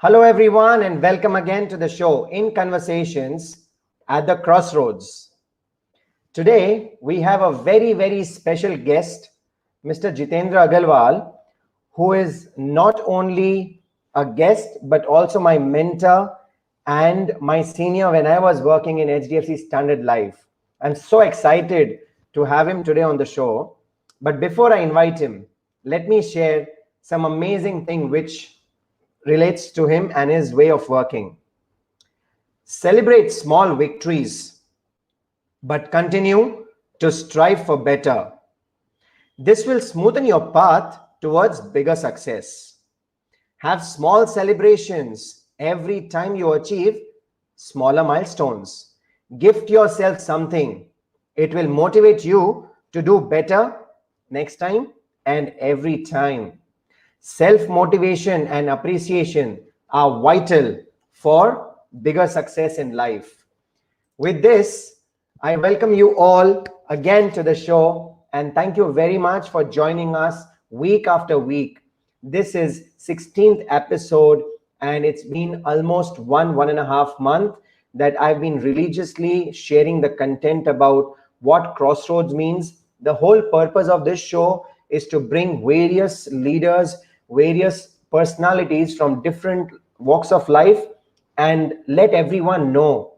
Hello, everyone, and welcome again to the show In Conversations at the Crossroads. Today, we have a very, very special guest, Mr. Jitendra Agrawal, who is not only a guest, but also my mentor and my senior when I was working in HDFC Standard Life. I'm so excited to have him today on the show. But before I invite him, let me share some amazing thing which relates to him and his way of working. Celebrate small victories, but continue to strive for better. This will smoothen your path towards bigger success. Have small celebrations every time you achieve smaller milestones. Gift yourself something. It will motivate you to do better next time and every time. Self-motivation and appreciation are vital for bigger success in life. With this, I welcome you all again to the show and thank you very much for joining us week after week. This is 16th episode and it's been almost one and a half month that I've been religiously sharing the content about what Crossroads means. The whole purpose of this show is to bring various leaders, various personalities from different walks of life and let everyone know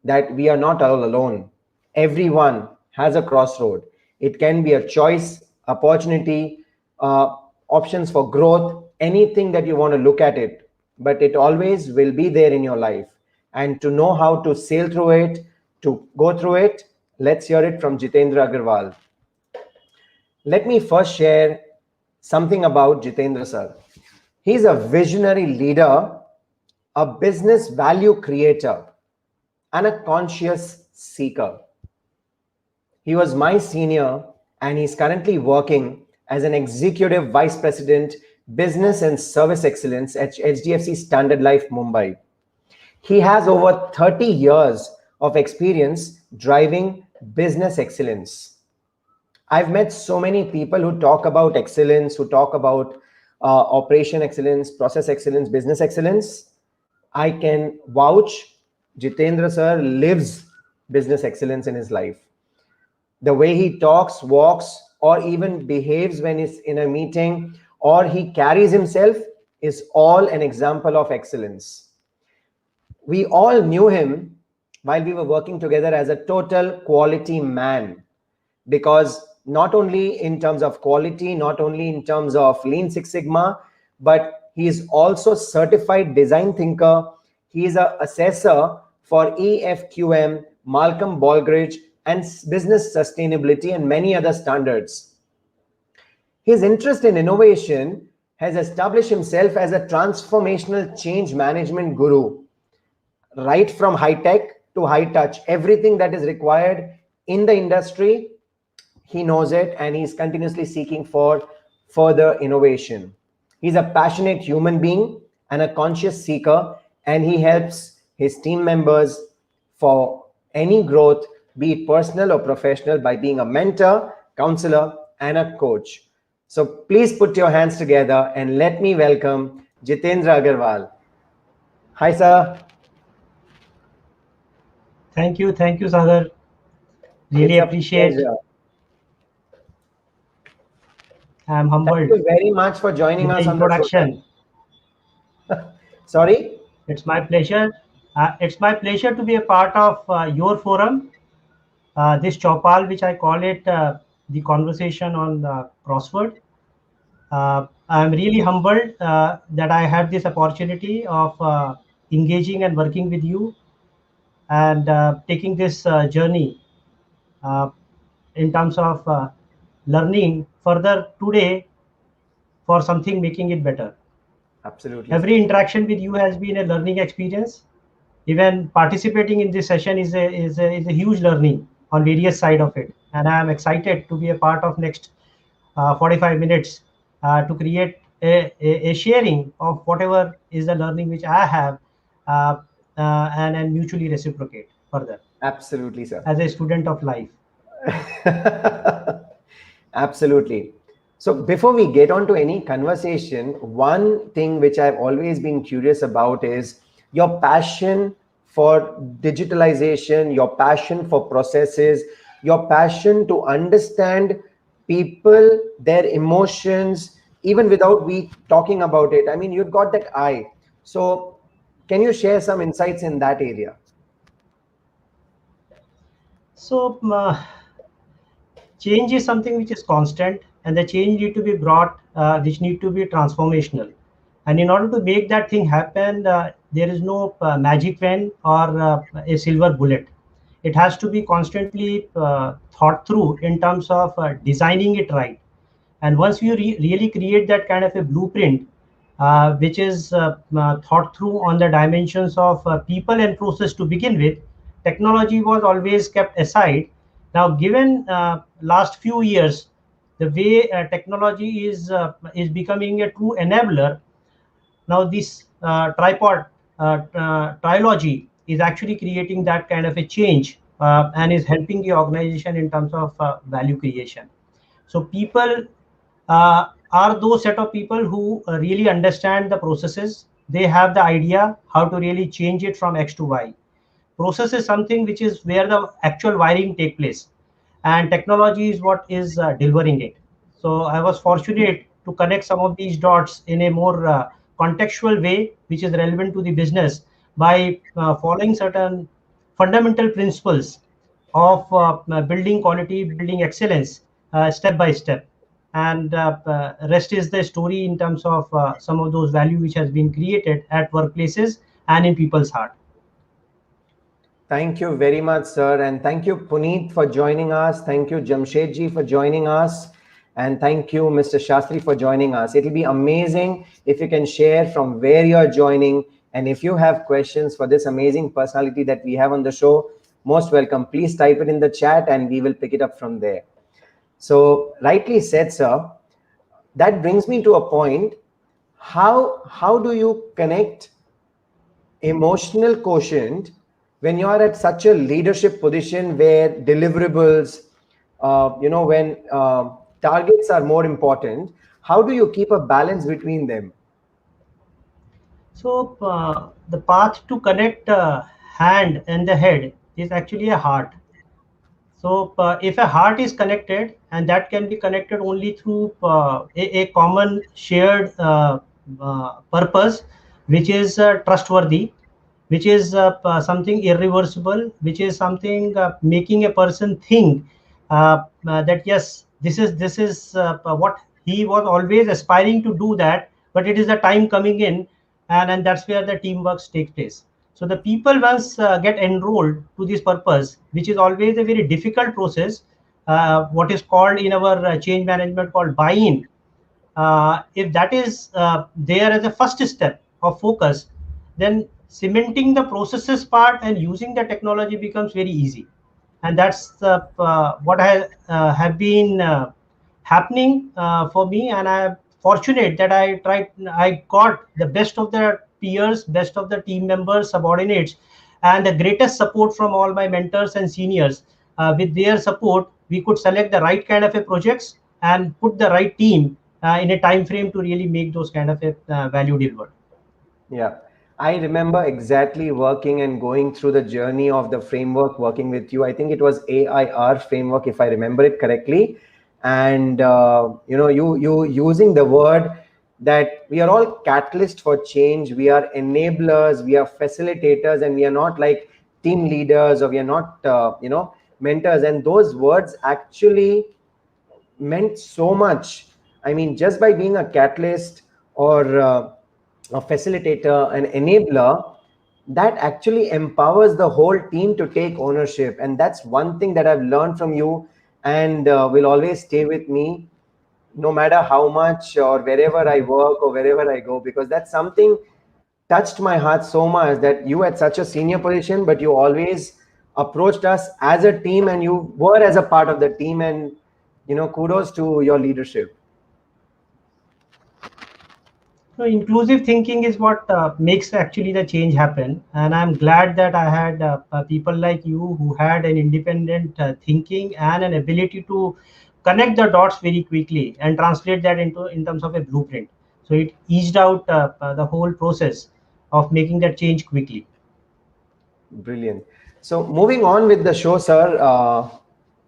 that we are not all alone. Everyone has a crossroad. It can be a choice, opportunity, options for growth, anything that you want to look at it, but it always will be there in your life. And to know how to sail through it, to go through it, let's hear it from Jitendra Agrawal. Let me first share something about Jitendra sir. He's a visionary leader, a business value creator, and a conscious seeker. He was my senior and he's currently working as an executive vice president, business and service excellence at HDFC Standard Life, Mumbai. He has over 30 years of experience driving business excellence. I've met so many people who talk about excellence, who talk about operation excellence, process excellence, business excellence. I can vouch Jitendra sir lives business excellence in his life. The way he talks, walks, or even behaves when he's in a meeting, or he carries himself is all an example of excellence. We all knew him while we were working together as a total quality man, because not only in terms of quality, not only in terms of Lean Six Sigma, but he is also certified design thinker. He is an assessor for EFQM, Malcolm Baldrige and Business Sustainability and many other standards. His interest in innovation has established himself as a transformational change management guru, right from high tech to high touch. Everything that is required in the industry, he knows it and he's continuously seeking for further innovation. He's a passionate human being and a conscious seeker, and he helps his team members for any growth, be it personal or professional, by being a mentor, counselor, and a coach. So please put your hands together and let me welcome Jitendra Agrawal. Hi, sir. Thank you, Sagar. Really appreciate. I'm humbled. Thank you very much for joining us on the introduction. Sorry? It's my pleasure. It's my pleasure to be a part of your forum, this Chopal, which I call it the conversation on Crossword. I'm really humbled that I had this opportunity of engaging and working with you and taking this journey in terms of learning further today for something making it better. Absolutely. Every interaction with you has been a learning experience. Even participating in this session is a huge learning on various side of it. And I am excited to be a part of next 45 minutes to create a sharing of whatever is the learning which I have and mutually reciprocate further. Absolutely, sir. As a student of life. Absolutely. So before we get on to any conversation, one thing which I've always been curious about is your passion for digitalization, your passion for processes, your passion to understand people, their emotions, even without we talking about it. I mean, you've got that eye. So can you share some insights in that area? So change is something which is constant, and the change need to be brought, which need to be transformational. And in order to make that thing happen, there is no magic pen or a silver bullet. It has to be constantly thought through in terms of designing it right. And once you really create that kind of a blueprint, which is thought through on the dimensions of people and process to begin with, technology was always kept aside. Now, given last few years, the way technology is becoming a true enabler. Now, this trilogy is actually creating that kind of a change, and is helping the organization in terms of value creation. So people are those set of people who really understand the processes. They have the idea how to really change it from X to Y. Process is something which is where the actual wiring take place, and technology is what is delivering it. So I was fortunate to connect some of these dots in a more contextual way, which is relevant to the business, by following certain fundamental principles of building quality, building excellence, step by step. And rest is the story in terms of some of those value which has been created at workplaces and in people's heart. Thank you very much, sir. And thank you, Puneet, for joining us. Thank you, Jamshedji, for joining us. And thank you, Mr. Shastri, for joining us. It'll be amazing if you can share from where you're joining. And if you have questions for this amazing personality that we have on the show, most welcome. Please type it in the chat and we will pick it up from there. So, rightly said, sir. That brings me to a point. How do you connect emotional quotient when you are at such a leadership position where deliverables, when targets are more important? How do you keep a balance between them? So the path to connect hand and the head is actually a heart. So if a heart is connected, and that can be connected only through a common shared purpose, which is trustworthy, which is something irreversible, which is something making a person think that yes, this is what he was always aspiring to do that, but it is the time coming in, and that's where the teamwork takes place. So the people once get enrolled to this purpose, which is always a very difficult process, what is called in our change management called buy-in. If that is there as a first step of focus, then cementing the processes part and using the technology becomes very easy. And that's what have been happening for me. And I'm fortunate that I got the best of the peers, best of the team members, subordinates, and the greatest support from all my mentors and seniors. With their support, we could select the right kind of a projects and put the right team in a time frame to really make those kind of a value delivered. Yeah, I remember exactly working and going through the journey of the framework, working with you. I think it was AIR framework, if I remember it correctly. And you using the word that we are all catalysts for change. We are enablers, we are facilitators, and we are not like team leaders, or we are not mentors. And those words actually meant so much. I mean, just by being a catalyst or a facilitator, an enabler, that actually empowers the whole team to take ownership. And that's one thing that I've learned from you, and will always stay with me, no matter how much or wherever I work or wherever I go, because that's something touched my heart so much, that you at such a senior position, but you always approached us as a team, and you were as a part of the team. And kudos to your leadership. So inclusive thinking is what makes actually the change happen, and I'm glad that I had people like you who had an independent thinking and an ability to connect the dots very quickly and translate that into in terms of a blueprint. So it eased out the whole process of making that change quickly. Brilliant. So moving on with the show, sir,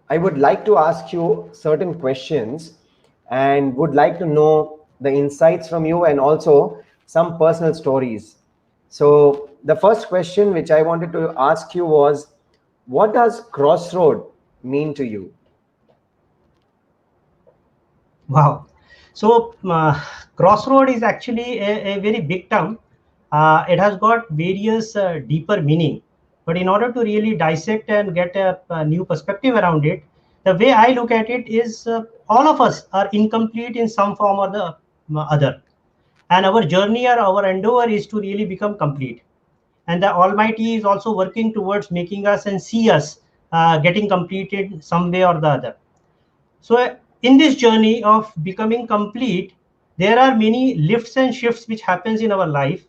I would like to ask you certain questions and would like to know the insights from you and also some personal stories. So the first question which I wanted to ask you was, what does crossroad mean to you? Wow. So crossroad is actually a very big term. It has got various deeper meaning. But in order to really dissect and get a new perspective around it, the way I look at it is all of us are incomplete in some form or the other. And our journey or our endeavor is to really become complete. And the Almighty is also working towards making us and see us getting completed some way or the other. So in this journey of becoming complete, there are many lifts and shifts which happens in our life,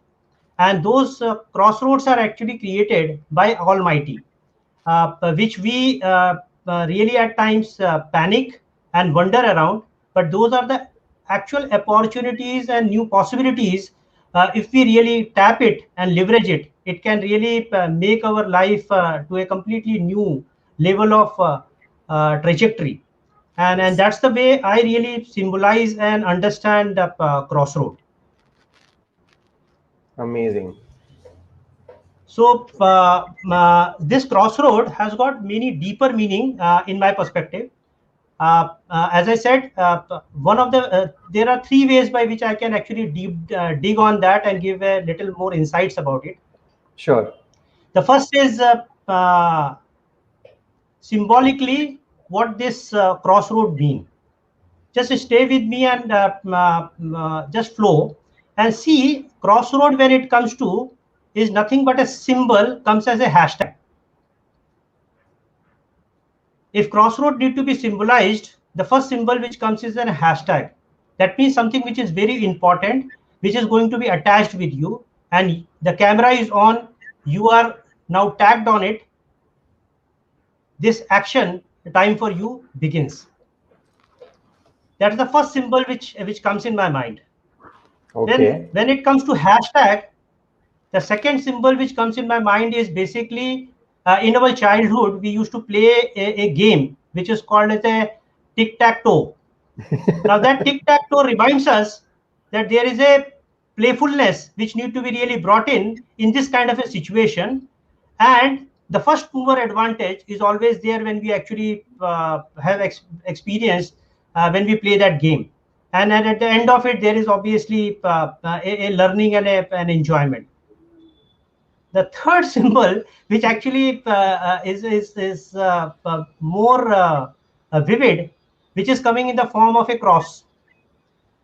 and those crossroads are actually created by Almighty, which we really at times panic and wonder around. But those are the actual opportunities and new possibilities. If we really tap it and leverage it, it can really make our life to a completely new level of trajectory. And Yes. that's the way I really symbolize and understand the crossroad. Amazing. So this crossroad has got many deeper meaning in my perspective. As I said, one of the there are three ways by which I can actually dig on that and give a little more insights about it. Sure. The first is symbolically what this crossroad mean. Just stay with me and just flow and see crossroad when it comes to is nothing but a symbol comes as a hashtag. If crossroad need to be symbolized, the first symbol which comes is a hashtag. That means something which is very important, which is going to be attached with you, and the camera is on, you are now tagged on it. This action, the time for you begins. That's the first symbol which comes in my mind. Then Okay. when it comes to hashtag, the second symbol which comes in my mind is basically in our childhood, we used to play a game which is called as a tic-tac-toe. Now that tic-tac-toe reminds us that there is a playfulness which need to be really brought in this kind of a situation. And the first mover advantage is always there when we actually have experience when we play that game. And at the end of it, there is obviously a learning and an enjoyment. The third symbol, which actually is more vivid, which is coming in the form of a cross,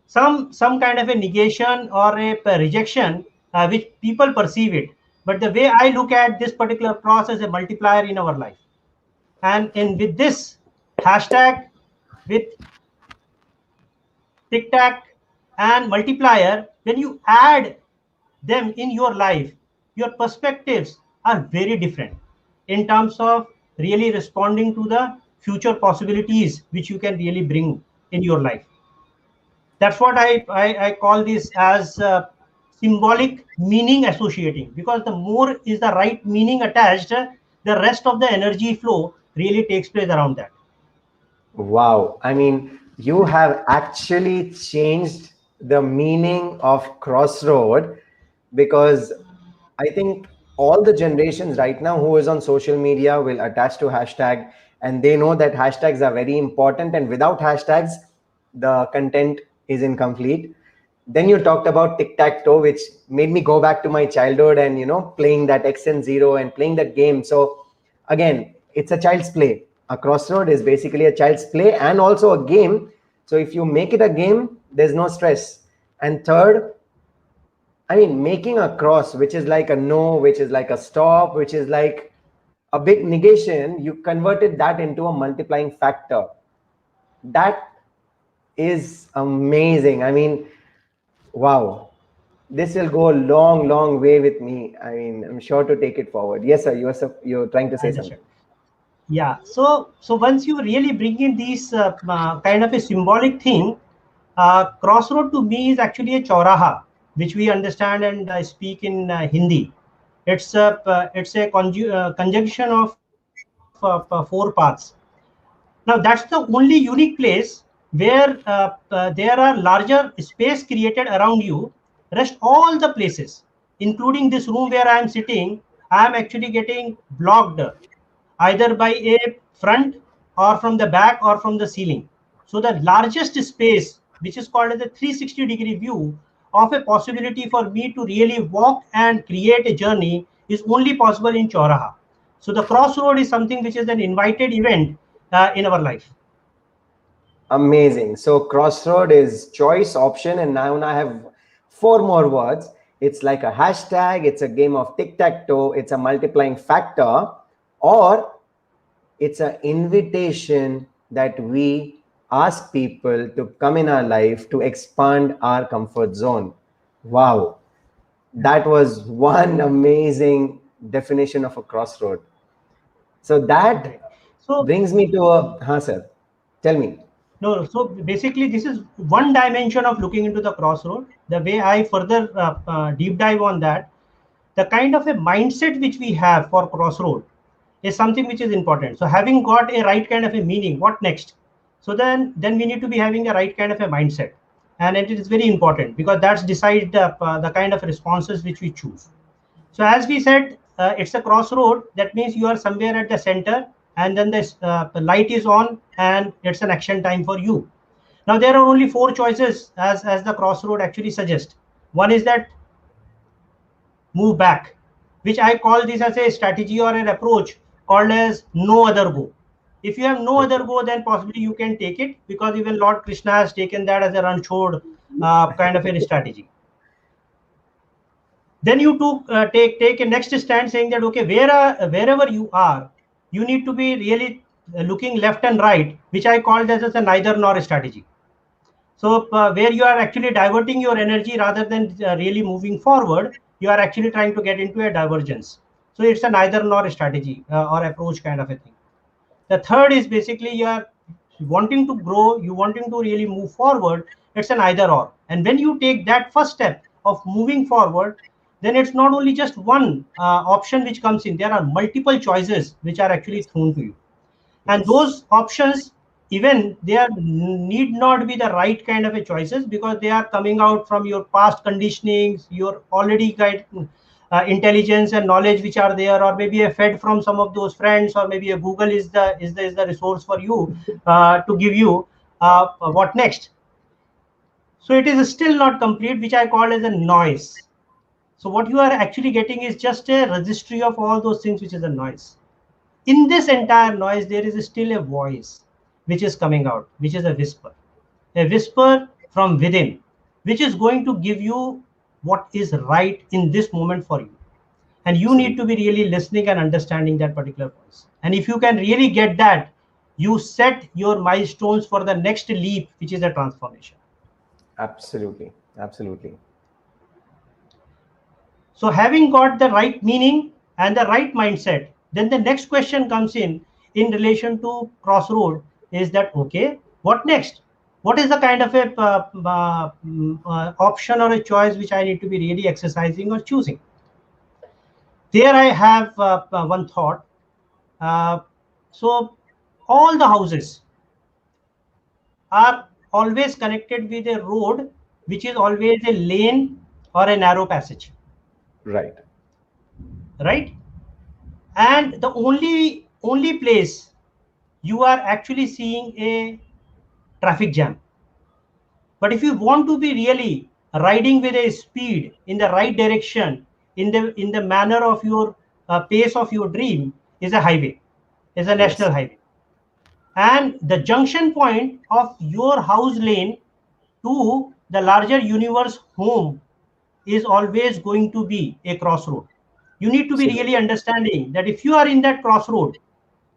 some kind of a negation or a rejection, which people perceive it. But the way I look at this particular cross as a multiplier in our life, and in with this hashtag, with tic tac and multiplier, when you add them in your life, your perspectives are very different in terms of really responding to the future possibilities which you can really bring in your life. That's what I call this as symbolic meaning associating, because the more is the right meaning attached, the rest of the energy flow really takes place around that. Wow. I mean, you have actually changed the meaning of crossroad, because I think all the generations right now who is on social media will attach to hashtag, and they know that hashtags are very important, and without hashtags the content is incomplete. Then you talked about tic-tac-toe, which made me go back to my childhood and playing that X and Zero and playing that game. So again, it's a child's play. A crossroad is basically a child's play and also a game. So if you make it a game, there's no stress. And third, I mean, making a cross, which is like a no, which is like a stop, which is like a big negation, you converted that into a multiplying factor. That is amazing. I mean, wow. This will go a long, long way with me. I mean, I'm sure to take it forward. Yes, sir. You're trying to I say understand. something. Yeah. So once you really bring in these kind of a symbolic thing, crossroad to me is actually a chauraha, which we understand and speak in Hindi. It's a conjunction of four paths. Now that's the only unique place where there are larger space created around you. Rest all the places, including this room where I am sitting, I am actually getting blocked either by a front or from the back or from the ceiling. So the largest space, which is called as a 360-degree view of a possibility for me to really walk and create a journey, is only possible in Chauraha. So the crossroad is something which is an invited event in our life. Amazing. So crossroad is choice, option, and now I have four more words. It's like a hashtag, it's a game of tic-tac-toe, it's a multiplying factor, or it's an invitation that we ask people to come in our life to expand our comfort zone. Wow. That was one amazing definition of a crossroad. So that Correct. So brings me to a, sir, tell me. no, so basically, this is one dimension of looking into the crossroad. The way I further deep dive on that, the kind of a mindset which we have for crossroad is something which is important. So having got a right kind of a meaning, what next? So then we need to be having a right kind of a mindset, and it is very important because that's decide the kind of responses which we choose. So as we said, it's a crossroad. That means you are somewhere at the center, and then the light is on, and it's an action time for you. Now there are only four choices, as the crossroad actually suggests. One is that move back, which I call this as a strategy or an approach called as no other go. If you have no other go, then possibly you can take it, because even Lord Krishna has taken that as a ranchod kind of a strategy. Then you take a next stand saying that okay, wherever you are, you need to be really looking left and right, which I called as a neither nor strategy. So where you are actually diverting your energy rather than really moving forward, you are actually trying to get into a divergence. So it's a neither nor strategy or approach kind of a thing. The third is basically you are wanting to grow, you wanting to really move forward. It's an either or. And when you take that first step of moving forward, then it's not only just one option which comes in. There are multiple choices which are actually thrown to you, and Yes. those options, even they are need not be the right kind of a choices, because they are coming out from your past conditionings, your already guide intelligence and knowledge which are there, or maybe a fed from some of those friends, or maybe a Google is the resource for you to give you what next. So it is still not complete, which I call as a noise. So what you are actually getting is just a registry of all those things, which is a noise. In this entire noise, there is still a voice which is coming out, which is a whisper from within, which is going to give you what is right in this moment for you. And you need to Absolutely. be really listening and understanding that particular voice. And if you can really get that, you set your milestones for the next leap, which is a transformation. Absolutely. Absolutely. So having got the right meaning and the right mindset, then the next question comes in relation to crossroad, is that okay, what next? What is the kind of a option or a choice which I need to be really exercising or choosing? There I have one thought. Uh, so all the houses are always connected with a road, which is always a lane or a narrow passage, Right. right? And the only place you are actually seeing a traffic jam. But if you want to be really riding with a speed in the right direction, in the manner of your pace of your dream, is a highway, is a Yes. national highway. And the junction point of your house lane to the larger universe home is always going to be a crossroad. You need to be Absolutely. really understanding that if you are in that crossroad,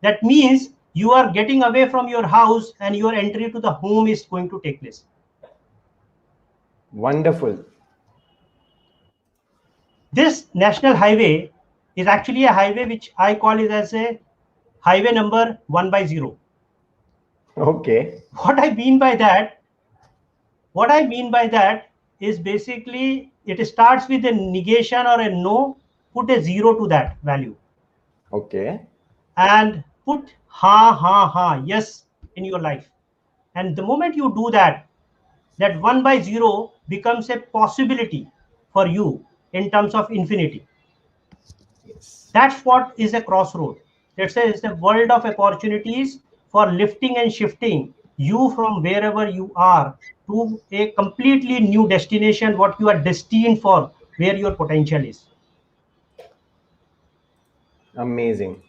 that means you are getting away from your house and your entry to the home is going to take place. Wonderful. This national highway is actually a highway which I call it as a highway number 1/0. Okay. What I mean by that is basically it starts with a negation or a no, put a 0 to that value Okay. and put ha, yes in your life. And the moment you do that, that 1/0 becomes a possibility for you in terms of infinity. Yes. That's what is a crossroad. It's a world of opportunities for lifting and shifting you from wherever you are to a completely new destination, what you are destined for, where your potential is. Amazing.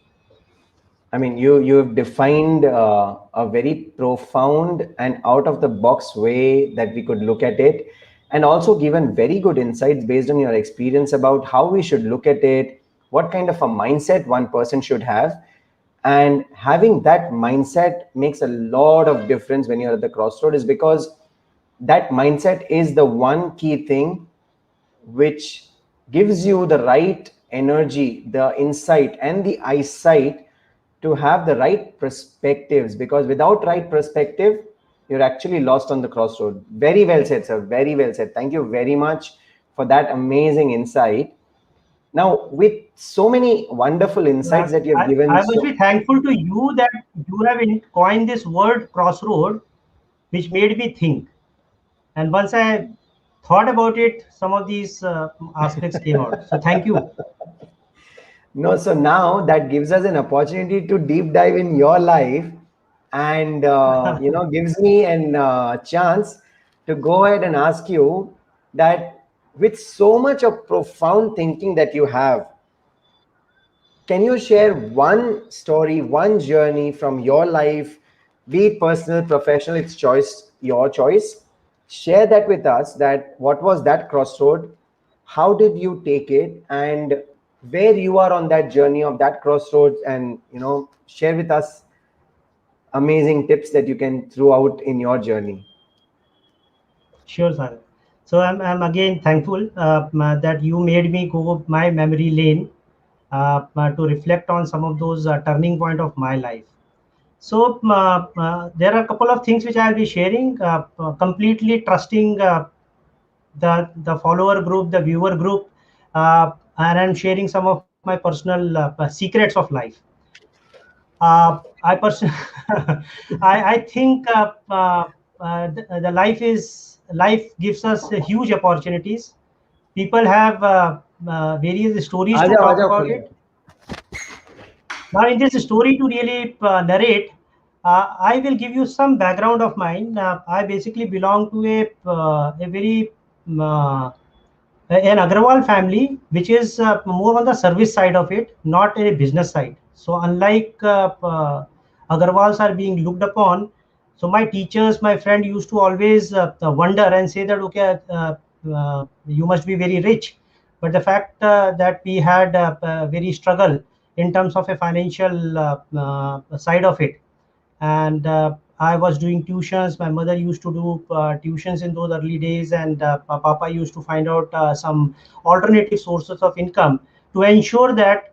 I mean, you've defined a very profound and out of the box way that we could look at it, and also given very good insights based on your experience about how we should look at it, what kind of a mindset one person should have, and having that mindset makes a lot of difference when you're at the crossroad, is because that mindset is the one key thing which gives you the right energy, the insight, and the eyesight to have the right perspectives. Because without right perspective, you're actually lost on the crossroad. Very well said, sir. Very well said. Thank you very much for that amazing insight. Now, with so many wonderful insights that you've given, I must so be thankful to you that you have coined this word crossroad, which made me think. And once I thought about it, some of these aspects came out. So thank you. no, so now that gives us an opportunity to deep dive in your life, and gives me an chance to go ahead and ask you that, with so much of profound thinking that you have, can you share one story, one journey from your life, be it personal, professional, it's choice, your choice. Share that with us, that what was that crossroad, how did you take it, and where you are on that journey of that crossroads, and share with us amazing tips that you can throw out in your journey. Sure, Sagar. So I'm again thankful that you made me go my memory lane to reflect on some of those turning point of my life. So there are a couple of things which I'll be sharing, completely trusting the follower group, the viewer group, and I'm sharing some of my personal secrets of life. I person, I think the life gives us huge opportunities. People have various stories to uh talk जाओ about खुले. it. Now, in this story to really narrate, I will give you some background of mine. I basically belong to a very an Agrawal family, which is more on the service side of it, not a business side. So, unlike Agrawals are being looked upon, so my teachers, my friend used to always wonder and say that, okay, you must be very rich. But the fact that we had very struggle in terms of a financial side of it, and I was doing tuitions. My mother used to do tuitions in those early days, and Papa used to find out some alternative sources of income to ensure that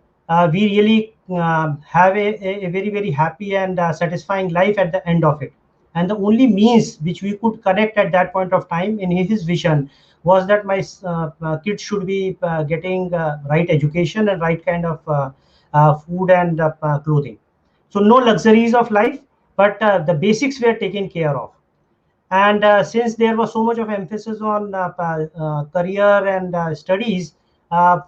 we really have a very, very happy and satisfying life at the end of it. And the only means which we could connect at that point of time in his vision was that my kids should be getting right education and right kind of food and clothing. So no luxuries of life, but the basics were taken care of. And since there was so much of emphasis on career and studies,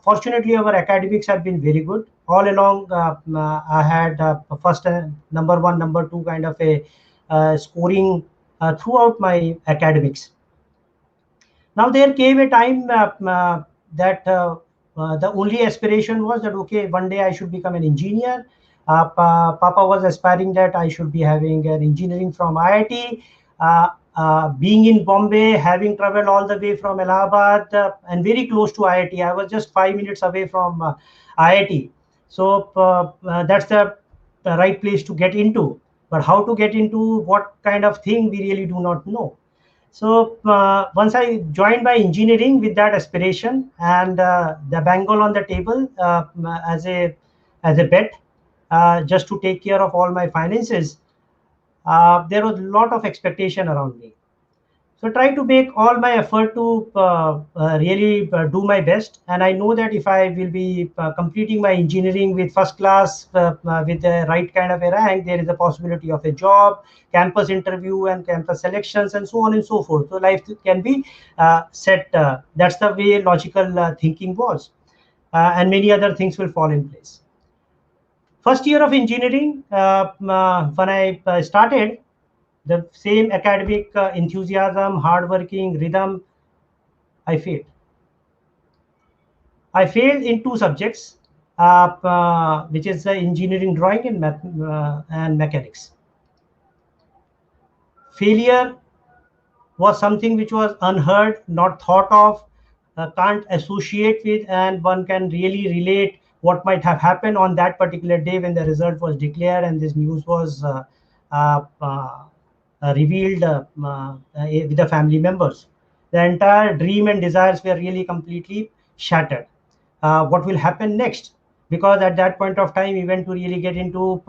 fortunately our academics have been very good all along. I had first number one, number two kind of a scoring throughout my academics. Now there came a time that the only aspiration was that, okay, one day I should become an engineer. Papa was aspiring that I should be having an engineering from IIT. Being in Bombay, having traveled all the way from Allahabad and very close to IIT, I was just 5 minutes away from IIT. So that's the right place to get into. But how to get into what kind of thing, we really do not know. So once I joined by engineering with that aspiration and the Bengal on the table as a bet, just to take care of all my finances, there was a lot of expectation around me. So try to make all my effort to really do my best. And I know that if I will be completing my engineering with first class, with the right kind of a rank, there is a possibility of a job, campus interview and campus selections and so on and so forth. So life can be set. That's the way logical thinking was. And many other things will fall in place. First year of engineering, when I started, the same academic enthusiasm, hardworking rhythm, I failed. I failed in two subjects, which is engineering drawing and and mechanics. Failure was something which was unheard, not thought of, can't associate with, and one can really relate what might have happened on that particular day when the result was declared and this news was uh, uh, revealed with the family members. The entire dream and desires were really completely shattered. What will happen next? Because at that point of time, even to really get into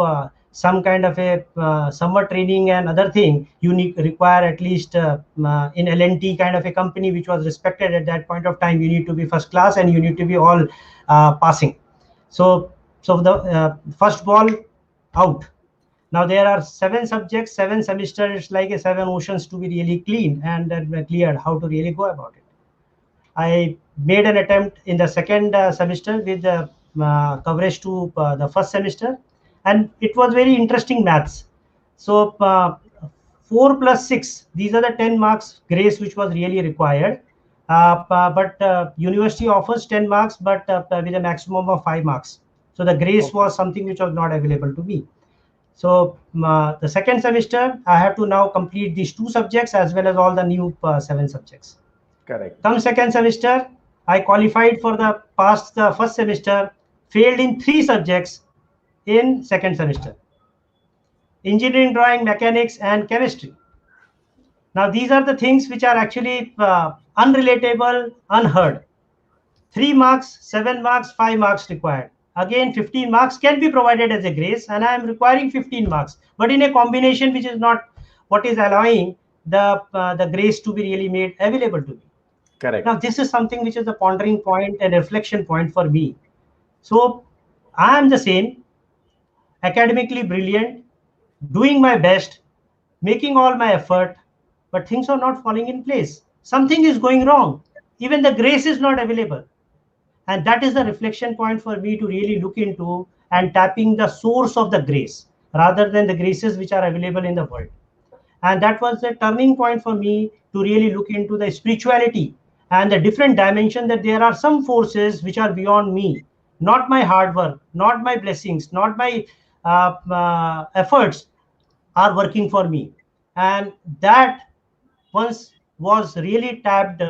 some kind of a summer training and other thing, you need require at least in L&T kind of a company which was respected at that point of time, you need to be first class and you need to be all passing. So the first ball out. Now there are 7 subjects, 7 semesters. It's like a 7 oceans to be really clean and cleared. How to really go about it? I made an attempt in the second semester with the coverage to the first semester, and it was very interesting maths. So 4 plus 6, these are the 10 marks grace which was really required. But university offers 10 marks, but with a maximum of 5 marks. So the grace was something which was not available to me. So the second semester, I have to now complete these 2 subjects as well as all the new 7 subjects. Correct. Come second semester, I qualified for the past the first semester, failed in 3 subjects in second semester: engineering drawing, mechanics, and chemistry. Now these are the things which are actually unrelatable, unheard. 3 marks, 7 marks, 5 marks required. Again, 15 marks can be provided as a grace, and I am requiring 15 marks, but in a combination which is not what is allowing the grace to be really made available to me. Correct. Now, this is something which is a pondering point and reflection point for me. So, I am the same, academically brilliant, doing my best, making all my effort, but things are not falling in place. Something is going wrong. Even the grace is not available. And that is the reflection point for me to really look into and tapping the source of the grace rather than the graces which are available in the world. And that was the turning point for me to really look into the spirituality and the different dimension, that there are some forces which are beyond me, not my hard work, not my blessings, not my efforts are working for me. And that once was really tapped,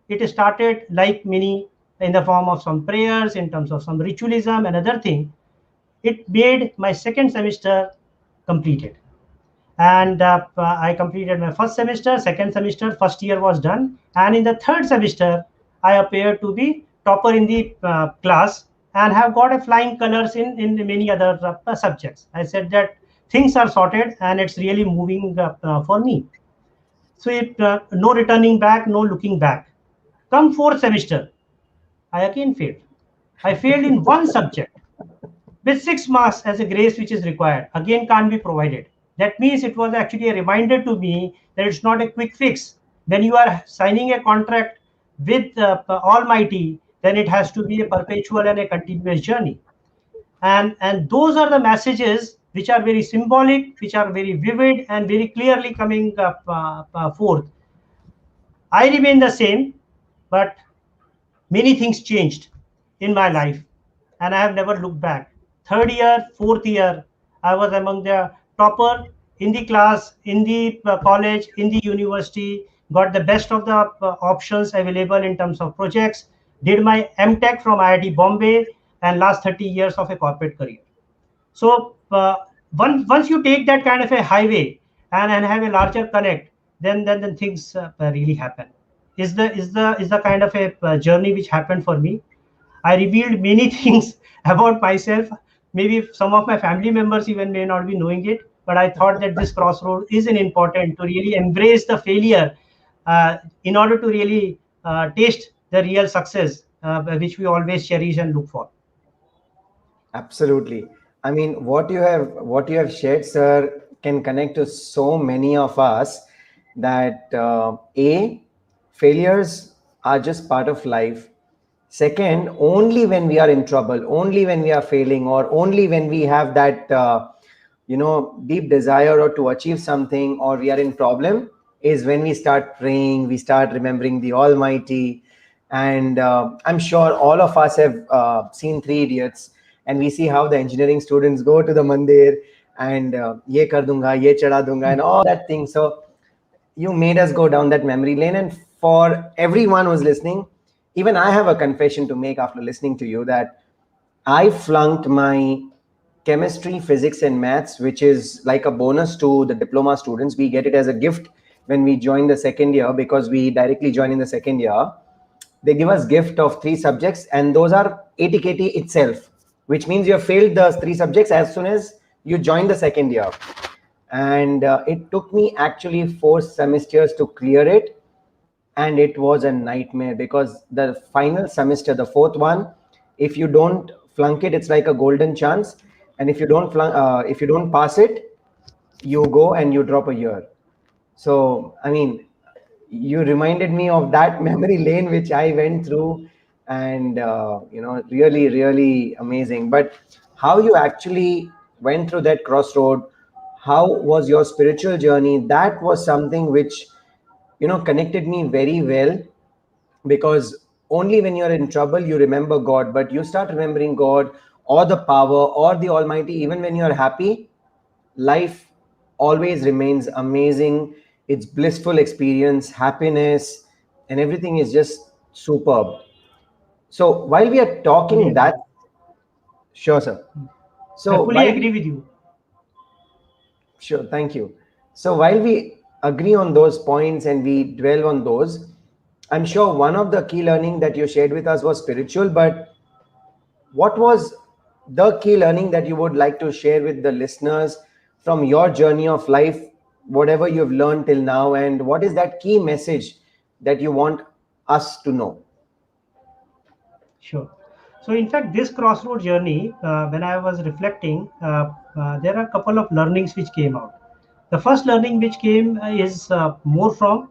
it started like many in the form of some prayers, in terms of some ritualism and other thing. It made my second semester completed. And I completed my first semester, second semester, first year was done. And in the third semester, I appeared to be topper in the class and have got a flying colors in many other subjects. I said that things are sorted and it's really moving for me. So no returning back, no looking back. Come fourth semester, I again failed. I failed in one subject with 6 marks as a grace which is required. Again, can't be provided. That means it was actually a reminder to me that it's not a quick fix. When you are signing a contract with Almighty, then it has to be a perpetual and a continuous journey. And those are the messages which are very symbolic, which are very vivid and very clearly coming forth. I remain the same, but many things changed in my life, and I have never looked back. Third year, fourth year, I was among the topper in the class, in the college, in the university, got the best of the options available in terms of projects, did my MTech from IIT Bombay, and last 30 years of a corporate career. So once you take that kind of a highway and have a larger connect, then things really happen. Is the kind of a journey which happened for me. I revealed many things about myself, maybe some of my family members even may not be knowing it, but I thought that this crossroad is an important to really embrace the failure in order to really taste the real success which we always cherish and look for. Absolutely. I mean, what you have shared, sir, can connect to so many of us that failures are just part of life. Second, only when we are in trouble, only when we are failing, or only when we have that deep desire or to achieve something, or we are in problem, is when we start praying, we start remembering the Almighty. And I'm sure all of us have seen Three Idiots, and we see how the engineering students go to the mandir and ye kar dunga, ye chada dunga, and all that thing. So you made us go down that memory lane. And for everyone who's listening, even I have a confession to make after listening to you, that I flunked my chemistry, physics, and maths, which is like a bonus to the diploma students. We get it as a gift when we join the second year, because we directly join in the second year. They give us gift of 3 subjects, and those are ATKT itself, which means you have failed the 3 subjects as soon as you join the second year. And it took me actually 4 semesters to clear it, and it was a nightmare, because the final semester, the 4th one, if you don't flunk it, it's like a golden chance, and if you don't pass it, you go and you drop a year. So I mean, you reminded me of that memory lane which I went through, and really, really amazing. But how you actually went through that crossroad, how was your spiritual journey? That was something which connected me very well, because only when you're in trouble you remember God, but you start remembering God or the power or the Almighty even when you're happy. Life always remains amazing. It's blissful experience, happiness, and everything is just superb. So while we are Fully talking agree. that, sure, sir. I So fully while agree with you. Sure, thank you. So while we agree on those points and we dwell on those, I'm sure one of the key learning that you shared with us was spiritual, but what was the key learning that you would like to share with the listeners from your journey of life, whatever you've learned till now, and what is that key message that you want us to know? Sure. So, in fact, this crossroad journey, when I was reflecting, there are a couple of learnings which came out. The first learning which came is more from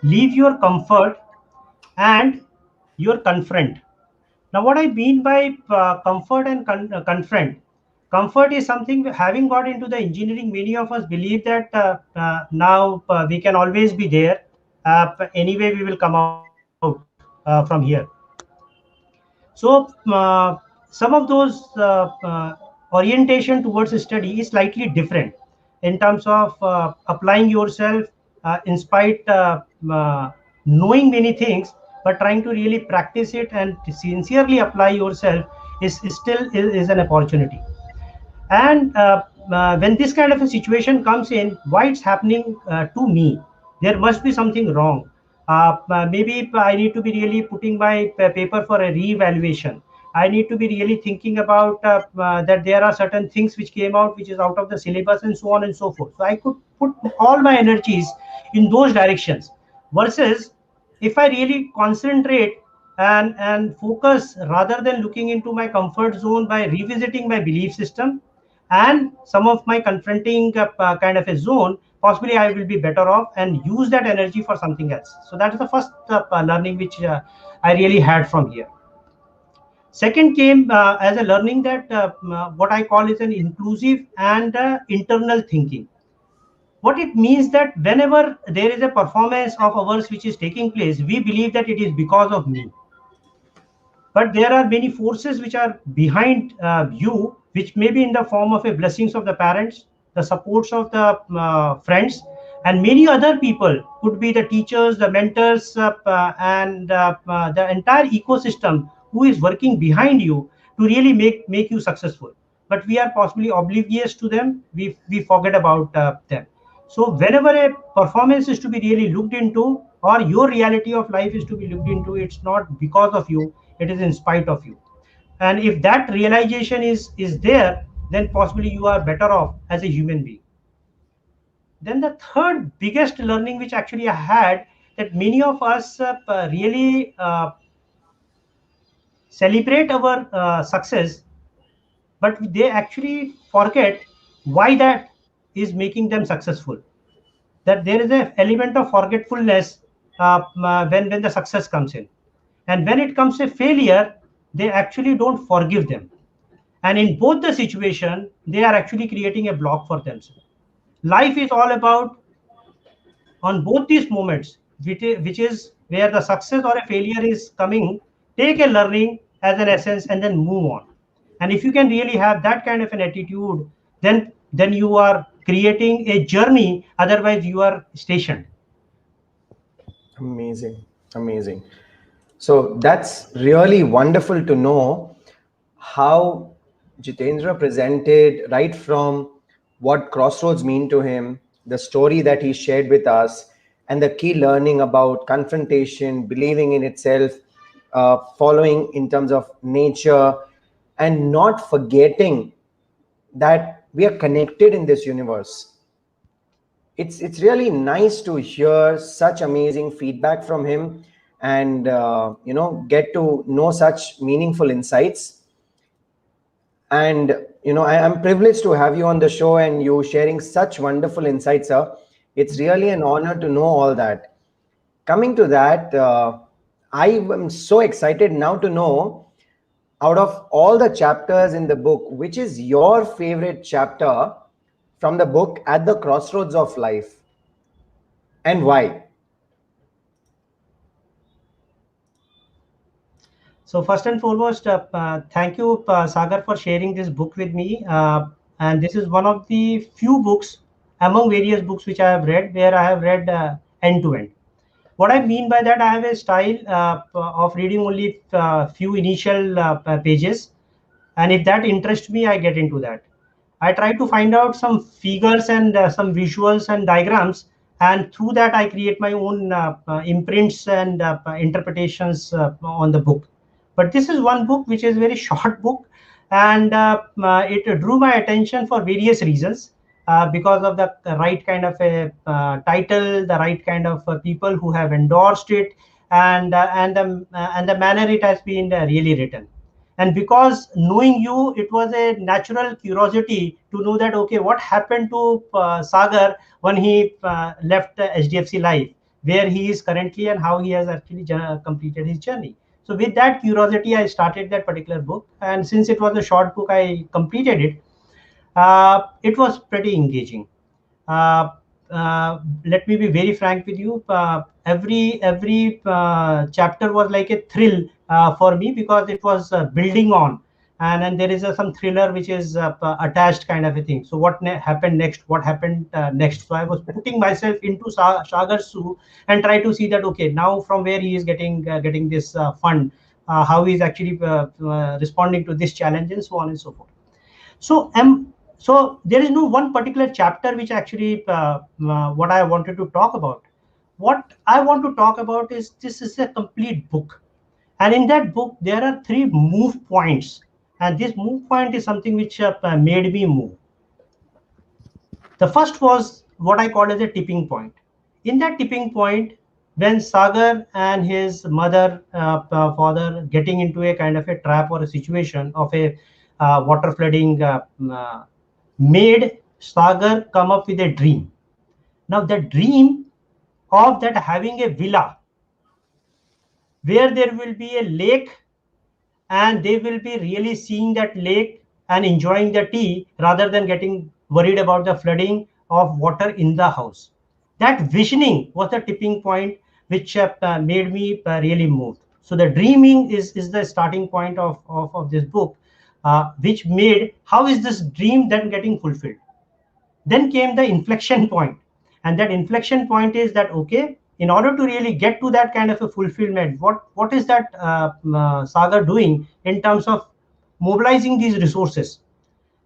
leave your comfort and your confront. Now, what I mean by comfort and confront, comfort is something having got into the engineering. Many of us believe that now we can always be there. Anyway, we will come out from here. So some of those orientation towards study is slightly different in terms of applying yourself in spite knowing many things, but trying to really practice it and sincerely apply yourself is an opportunity. And when this kind of a situation comes in, why it's happening to me, there must be something wrong. Maybe I need to be really putting my paper for a re-evaluation. I need to be really thinking about that there are certain things which came out which is out of the syllabus and so on and so forth. So I could put all my energies in those directions, versus if I really concentrate and focus rather than looking into my comfort zone by revisiting my belief system and some of my confronting kind of a zone, possibly I will be better off and use that energy for something else. So that is the first learning which I really had from here. Second came as a learning that what I call is an inclusive and internal thinking. What it means that whenever there is a performance of ours which is taking place, we believe that it is because of me, but there are many forces which are behind you, which may be in the form of a blessings of the parents, the supports of the friends, and many other people, could be the teachers, the mentors, and the entire ecosystem who is working behind you to really make you successful. But we are possibly oblivious to them. We forget about them. So whenever a performance is to be really looked into, or your reality of life is to be looked into, it's not because of you, it is in spite of you. And if that realization is there, then possibly you are better off as a human being. Then the third biggest learning which actually I had, that many of us really celebrate our success, but they actually forget why that is making them successful. That there is an element of forgetfulness when the success comes in, and when it comes to failure, they actually don't forgive them. And in both the situation, they are actually creating a block for themselves. Life is all about, on both these moments, which is where the success or a failure is coming, take a learning as an essence and then move on. And if you can really have that kind of an attitude, then you are creating a journey, otherwise you are stationed. Amazing, amazing. So that's really wonderful to know how Jitendra presented right from what Crossroads mean to him, the story that he shared with us, and the key learning about confrontation, believing in itself, following in terms of nature, and not forgetting that we are connected in this universe. It's really nice to hear such amazing feedback from him, and get to know such meaningful insights. And I am privileged to have you on the show and you sharing such wonderful insights, sir. It's really an honor to know all that. Coming to that, I am so excited now to know, out of all the chapters in the book, which is your favorite chapter from the book At the Crossroads of Life, and why? So first and foremost, thank you, Sagar, for sharing this book with me. And this is one of the few books among various books which I have read where I have read end to end. What I mean by that, I have a style of reading only few initial pages, and if that interests me, I get into that. I try to find out some figures and some visuals and diagrams, and through that I create my own imprints and interpretations on the book. But this is one book which is very short book, and it drew my attention for various reasons, because of the right kind of a title, the right kind of people who have endorsed it, and the manner it has been really written. And because knowing you, it was a natural curiosity to know that, okay, what happened to Sagar when he left HDFC Life, where he is currently and how he has actually completed his journey. So with that curiosity, I started that particular book, and since it was a short book, I completed it. It was pretty engaging. uh, Let me be very frank with you. Every chapter was like a thrill for me, because it was building on, and then there is some thriller which is attached kind of a thing. So what happened next? What happened next? So I was putting myself into Sagar's shoe and try to see that, okay, now from where he is getting this fund, how he is actually responding to this challenge, and so on and so forth. So so there is no one particular chapter which actually what I wanted to talk about. What I want to talk about is, this is a complete book, and in that book there are three move points, and this move point is something which made me move. The first was what I call as a tipping point. In that tipping point, when Sagar and his mother, father, getting into a kind of a trap or a situation of a water flooding, made Sagar come up with a dream. Now, the dream of that having a villa where there will be a lake, and they will be really seeing that lake and enjoying the tea rather than getting worried about the flooding of water in the house. That visioning was the tipping point which made me really moved. So the dreaming is the starting point of this book, which made how is this dream then getting fulfilled. Then came the inflection point, and that inflection point is that, okay, in order to really get to that kind of a fulfillment, what is that Saga doing in terms of mobilizing these resources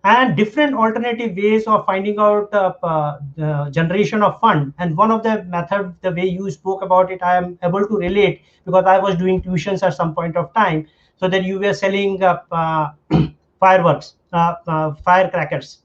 and different alternative ways of finding out the generation of fund. And one of the method, the way you spoke about it, I am able to relate, because I was doing tuitions at some point of time. So that you were selling fireworks, firecrackers.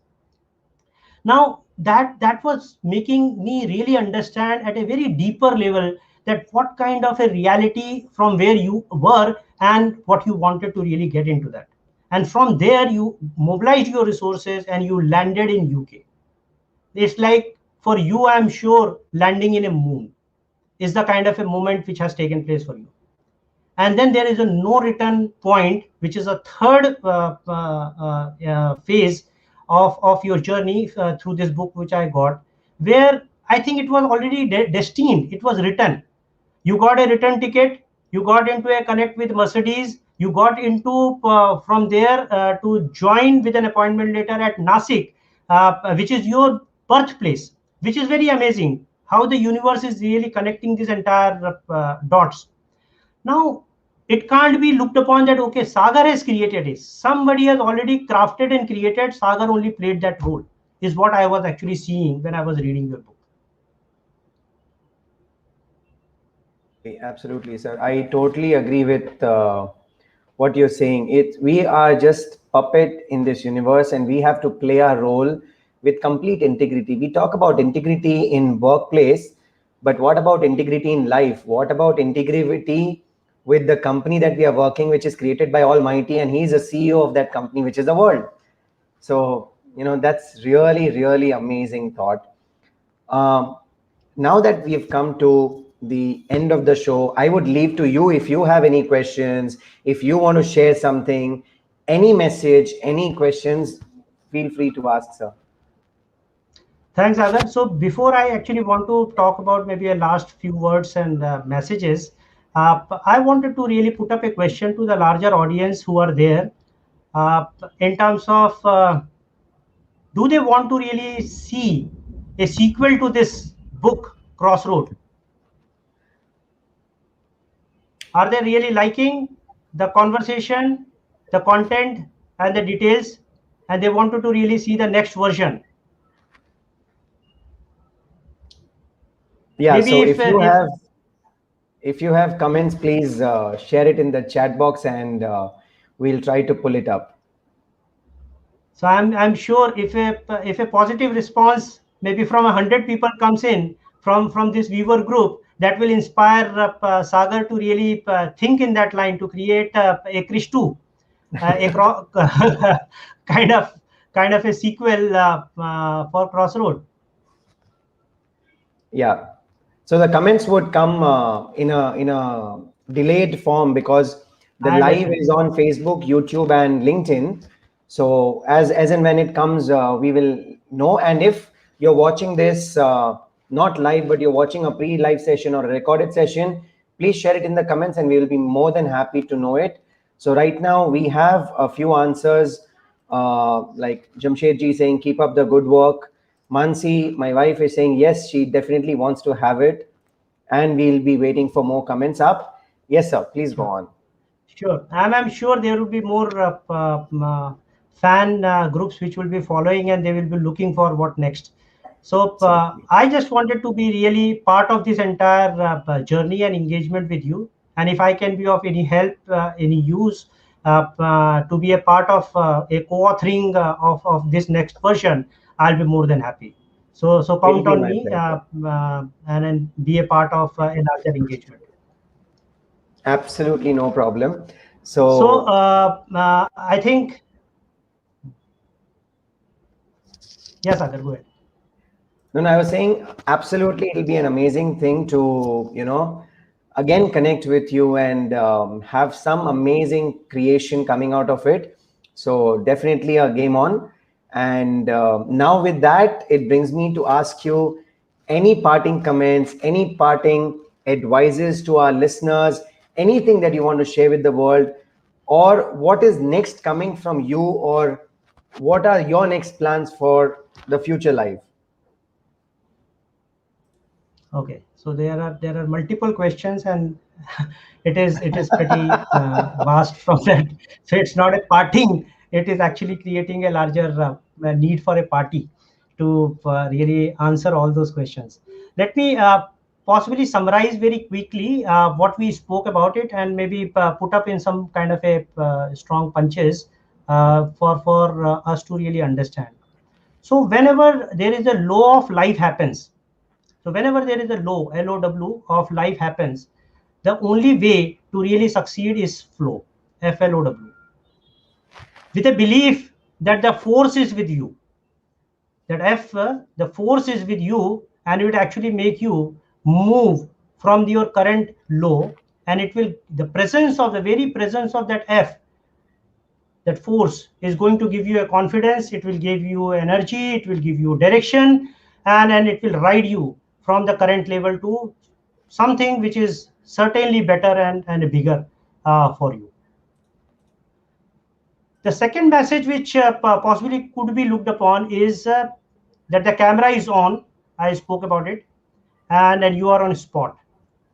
Now that was making me really understand at a very deeper level that what kind of a reality from where you were and what you wanted to really get into that. And from there you mobilized your resources and you landed in UK. It's like for you, I'm sure landing in a moon is the kind of a moment which has taken place for you. And then there is a no return point, which is a third phase of your journey through this book which I got, where I think it was already destined, it was written. You got a return ticket, you got into a connect with Mercedes, you got into from there to join with an appointment letter at Nasik, which is your birthplace, which is very amazing how the universe is really connecting these entire dots. Now, it can't be looked upon that, okay, Sagar has created it. Somebody has already crafted and created, Sagar only played that role, is what I was actually seeing when I was reading your book. Absolutely, sir. I totally agree with what you're saying. We are just puppet in this universe, and we have to play our role with complete integrity. We talk about integrity in workplace, but what about integrity in life? What about integrity with the company that we are working, which is created by Almighty, and He's a CEO of that company, which is the world. So, that's really, really amazing thought. Now that we've come to the end of the show, I would leave to you if you have any questions, if you want to share something, any message, any questions, feel free to ask, sir. Thanks, Sagar. So before I actually want to talk about maybe a last few words and messages, I wanted to really put up a question to the larger audience who are there in terms of do they want to really see a sequel to this book, Crossroad? Are they really liking the conversation, the content, and the details, and they wanted to really see the next version? Yeah, Maybe so if you have comments, please share it in the chat box, and we'll try to pull it up. So I'm sure if a positive response maybe from 100 people comes in from this viewer group, that will inspire Sagar to really think in that line to create a Krish 2, kind of a sequel for Crossroad. Yeah. So the comments would come in a delayed form, because the live is on Facebook, YouTube, and LinkedIn. So as and when it comes, we will know. And if you're watching this not live, but you're watching a pre-live session or a recorded session, please share it in the comments, and we will be more than happy to know it. So right now we have a few answers, like Jamshedji saying, "Keep up the good work." Mansi, my wife, is saying yes, she definitely wants to have it, and we'll be waiting for more comments up. Yes, sir. Please go on. Sure, I'm sure there will be more fan groups which will be following, and they will be looking for what next. So I just wanted to be really part of this entire journey and engagement with you. And if I can be of any help, any use to be a part of a co-authoring of this next version, I'll be more than happy. So count on me and then be a part of a larger engagement. Absolutely no problem. So I think, yes, Sagar, go ahead. No, I was saying absolutely it'll be an amazing thing to, again connect with you and have some amazing creation coming out of it. So definitely a game on. And now with that, it brings me to ask you any parting comments, any parting advices to our listeners, anything that you want to share with the world, or what is next coming from you, or what are your next plans for the future life? Okay, so there are multiple questions, and it is pretty vast from that. So it's not a parting; it is actually creating a larger need for a party to really answer all those questions. Let me possibly summarize very quickly what we spoke about it, and maybe put up in some kind of a strong punches for us to really understand. So whenever there is a law of life happens, so whenever there is a law, LOW of life happens, the only way to really succeed is flow, FLOW, with a belief that the force is with you, that the force is with you, and it will actually make you move from your current low, and it will, the presence of, the very presence of that F, that force, is going to give you a confidence, it will give you energy, it will give you direction, and it will ride you from the current level to something which is certainly better and bigger for you. The second message which possibly could be looked upon is that the camera is on. I spoke about it, and you are on spot.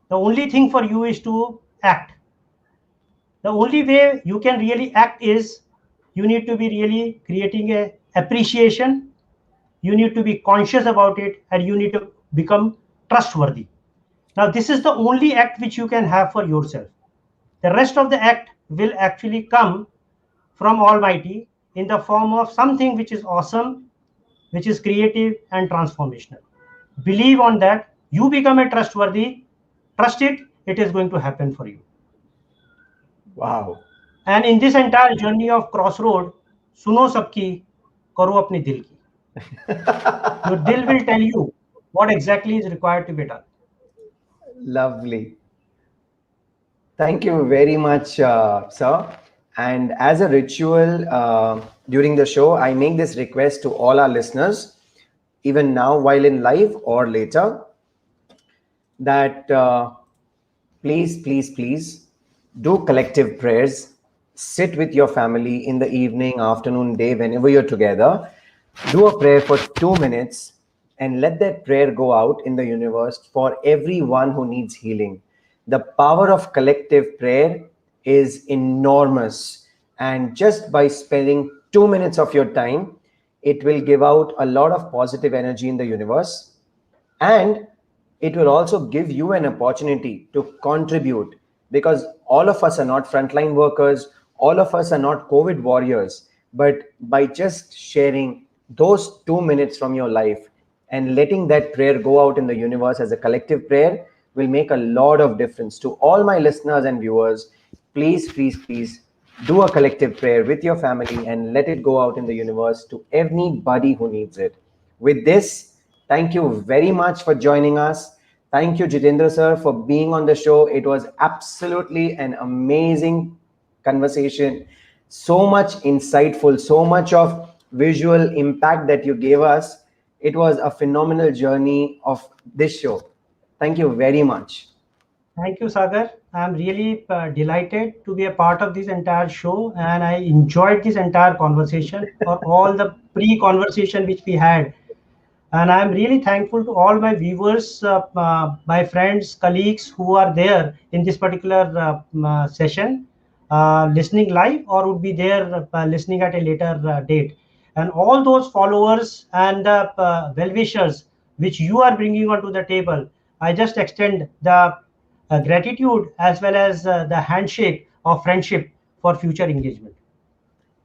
The only thing for you is to act. The only way you can really act is you need to be really creating a appreciation. You need to be conscious about it, and you need to become trustworthy. Now, this is the only act which you can have for yourself. The rest of the act will actually come from Almighty in the form of something which is awesome, which is creative and transformational. Believe on that. You become a trustworthy. Trust it. It is going to happen for you. Wow. And in this entire journey of Crossroad, suno sabki, karo apne dil ki. Your dil will tell you what exactly is required to be done. Lovely. Thank you very much, sir. And as a ritual during the show, I make this request to all our listeners, even now while in live or later, that please do collective prayers. Sit with your family in the evening, afternoon, day, whenever you're together. Do a prayer for 2 minutes and let that prayer go out in the universe for everyone who needs healing. The power of collective prayer is enormous. And just by spending 2 minutes of your time, it will give out a lot of positive energy in the universe. And it will also give you an opportunity to contribute, because all of us are not frontline workers, all of us are not COVID warriors, but by just sharing those 2 minutes from your life and letting that prayer go out in the universe as a collective prayer will make a lot of difference. To all my listeners and viewers, please do a collective prayer with your family and let it go out in the universe to anybody who needs it. With this, thank you very much for joining us. Thank you, Jitendra sir, for being on the show. It was absolutely an amazing conversation. So much insightful, so much of visual impact that you gave us. It was a phenomenal journey of this show. Thank you very much. Thank you, Sagar. I'm really delighted to be a part of this entire show, and I enjoyed this entire conversation for all the pre-conversation which we had. And I'm really thankful to all my viewers, my friends, colleagues who are there in this particular session, listening live or would be there listening at a later date. And all those followers and well-wishers which you are bringing onto the table, I just extend the gratitude as well as the handshake of friendship for future engagement.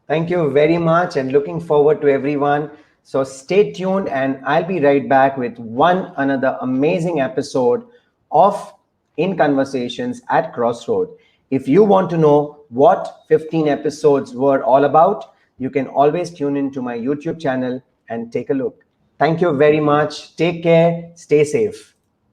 Thank you very much and looking forward to everyone. So stay tuned and I'll be right back with another amazing episode of In Conversations at Crossroad. If you want to know what 15 episodes were all about, you can always tune into my YouTube channel and take a look. Thank you very much. Take care. Stay safe.